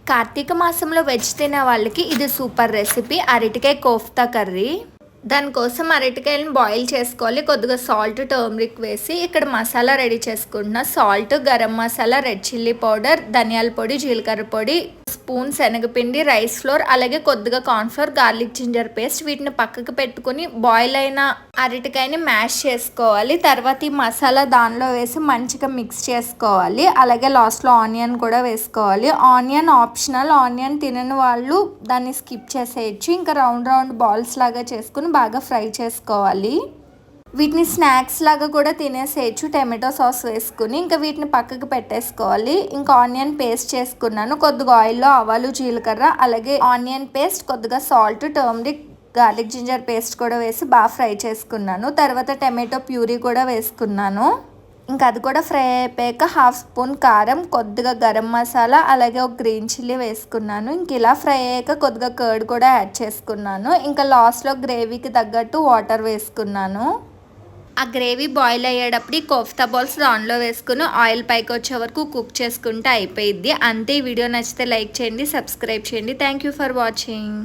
కార్తీక మాసంలో వెజ్ తినే వాళ్ళకి ఇది సూపర్ రెసిపీ, అరటికాయ కోఫ్తా కర్రీ. దానికోసం అరటికాయలను బాయిల్ చేసుకోవాలి. కొద్దిగా సాల్ట్, టర్మరిక్ వేసి ఇక్కడ మసాలా రెడీ చేసుకుంటున్నా. Salt, garam masala, red chilli powder, ధనియాల పొడి, జీలకర్ర పొడి, స్పూన్ శనగపిండి, రైస్ ఫ్లోర్, అలాగే కొద్దిగా కార్న్ఫ్లోర్, గార్లిక్ జింజర్ పేస్ట్. వీటిని పక్కకు పెట్టుకుని బాయిల్ అయిన అరటికాయని మ్యాష్ చేసుకోవాలి. తర్వాత ఈ మసాలా దానిలో వేసి మంచిగా మిక్స్ చేసుకోవాలి. అలాగే లాస్ట్లో ఆనియన్ కూడా వేసుకోవాలి. ఆనియన్ ఆప్షనల్, ఆనియన్ తినని వాళ్ళు దాన్ని స్కిప్ చేసేయచ్చు. ఇంకా రౌండ్ రౌండ్ బాల్స్ లాగా చేసుకుని బాగా ఫ్రై చేసుకోవాలి. వీటిని స్నాక్స్ లాగా కూడా తినేసేయచ్చు టమాటో సాస్ వేసుకుని. ఇంకా వీటిని పక్కకు పెట్టేసుకోవాలి. ఇంకా ఆనియన్ పేస్ట్ చేసుకున్నాను. కొద్దిగా ఆయిల్లో ఆవాలు, జీలకర్ర, అలాగే ఆనియన్ పేస్ట్, కొద్దిగా salt, turmeric, garlic ginger paste కూడా వేసి బాగా ఫ్రై చేసుకున్నాను. తర్వాత టమాటో ప్యూరీ కూడా వేసుకున్నాను. ఇంకా అది కూడా ఫ్రై అయిపోయాక హాఫ్ స్పూన్ కారం, కొద్దిగా గరం మసాలా, అలాగే ఒక గ్రీన్ చిల్లీ వేసుకున్నాను. ఇంక ఇలా ఫ్రై అయ్యాక కొద్దిగా కర్డ్ కూడా యాడ్ చేసుకున్నాను. ఇంకా లాస్ట్లో గ్రేవీకి తగ్గట్టు వాటర్ వేసుకున్నాను. ఆ గ్రేవీ బాయిల్ అయ్యేటప్పుడు ఈ కోఫ్తా బాల్స్ దానిలో వేసుకుని ఆయిల్ పైకి వచ్చే వరకు కుక్ చేసుకుంటే అయిపోయిద్ది. అంతే. ఈ వీడియో నచ్చితే లైక్ చేయండి, సబ్స్క్రైబ్ చేయండి. Thank you for watching.